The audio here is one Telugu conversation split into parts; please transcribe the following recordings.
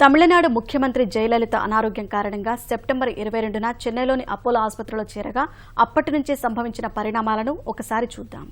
తమిళనాడు ముఖ్యమంత్రి జయలలిత అనారోగ్యం కారణంగా సెప్టెంబర్ 22న చెన్నైలోని అపోలో ఆసుపత్రిలో చేరగా అప్పటి నుంచే సంభవించిన పరిణామాలను ఒకసారి చూద్దాం.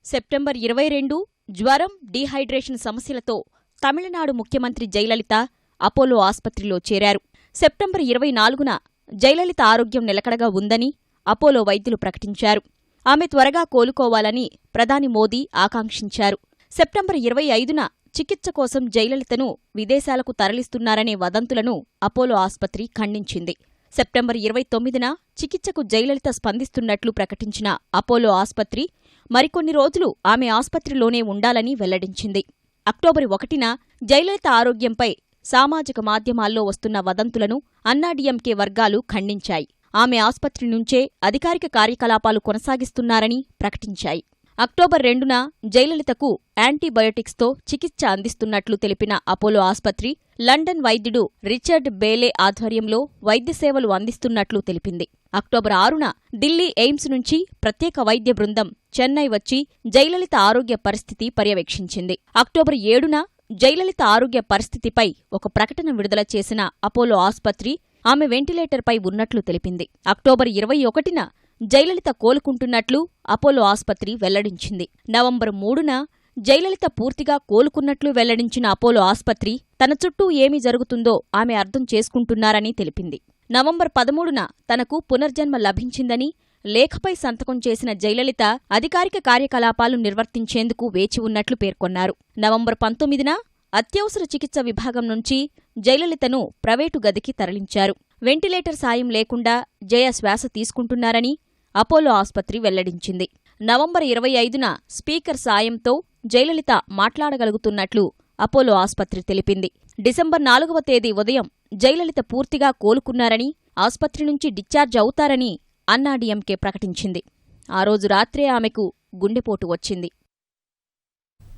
సెప్టెంబర్ 22 జ్వరం, డీహైడ్రేషన్ సమస్యలతో తమిళనాడు ముఖ్యమంత్రి జయలలిత అపోలో ఆసుపత్రిలో చేరారు. సెప్టెంబర్ 24న జయలలిత ఆరోగ్యం నిలకడగా ఉందని అపోలో వైద్యులు ప్రకటించారు. ఆమె త్వరగా కోలుకోవాలని ప్రధాని మోదీ ఆకాంక్షించారు. సెప్టెంబర్ 25న చికిత్స కోసం జయలలితను విదేశాలకు తరలిస్తున్నారనే వదంతులను అపోలో ఆసుపత్రి ఖండించింది. సెప్టెంబర్ 29న చికిత్సకు జయలలిత స్పందిస్తున్నట్లు ప్రకటించిన అపోలో ఆసుపత్రి మరికొన్ని రోజులు ఆమె ఆసుపత్రిలోనే ఉండాలని వెల్లడించింది. అక్టోబర్ 1న జయలలిత ఆరోగ్యంపై సామాజిక మాధ్యమాల్లో వస్తున్న వదంతులను అన్నాడీఎంకే వర్గాలు ఖండించాయి. ఆమె ఆసుపత్రి నుంచే అధికారిక కార్యకలాపాలు కొనసాగిస్తున్నారని ప్రకటించాయి. అక్టోబర్ 2న జయలలితకు యాంటీబయోటిక్స్తో చికిత్స అందిస్తున్నట్లు తెలిపిన అపోలో ఆసుపత్రి లండన్ వైద్యుడు రిచర్డ్ బేలే ఆధ్వర్యంలో వైద్య సేవలు అందిస్తున్నట్లు తెలిపింది. అక్టోబర్ 6న ఢిల్లీ ఎయిమ్స్ నుంచి ప్రత్యేక వైద్య బృందం చెన్నై వచ్చి జయలలిత ఆరోగ్య పరిస్థితి పర్యవేక్షించింది. అక్టోబర్ 7న జయలలిత ఆరోగ్య పరిస్థితిపై ఒక ప్రకటన విడుదల చేసిన అపోలో ఆసుపత్రి ఆమె వెంటిలేటర్పై ఉన్నట్లు తెలిపింది. అక్టోబర్ 21న జయలలిత కోలుకుంటున్నట్లు అపోలో ఆసుపత్రి వెల్లడించింది. నవంబర్ 3న జయలలిత పూర్తిగా కోలుకున్నట్లు వెల్లడించిన అపోలో ఆసుపత్రి తన చుట్టూ ఏమి జరుగుతుందో ఆమె అర్థం చేసుకుంటున్నారని తెలిపింది. నవంబర్ 13న తనకు పునర్జన్మ లభించిందని లేఖపై సంతకం చేసిన జయలలిత అధికారిక కార్యకలాపాలు నిర్వర్తించేందుకు వేచి ఉన్నట్లు పేర్కొన్నారు. నవంబర్ 19న అత్యవసర చికిత్స విభాగం నుంచి జయలలితను ప్రైవేటు గదికి తరలించారు. వెంటిలేటర్ సాయం లేకుండా జయ శ్వాస తీసుకుంటున్నారని అపోలో ఆసుపత్రి వెల్లడించింది. నవంబర్ 25న స్పీకర్ సాయంతో జయలలిత మాట్లాడగలుగుతున్నట్లు అపోలో ఆసుపత్రి తెలిపింది. డిసెంబర్ 4వ తేదీ ఉదయం జయలలిత పూర్తిగా కోలుకున్నారని, ఆసుపత్రి నుంచి డిశ్చార్జ్ అవుతారని అన్నాడీఎంకే ప్రకటించింది. ఆ రోజు రాత్రే ఆమెకు గుండెపోటు వచ్చింది.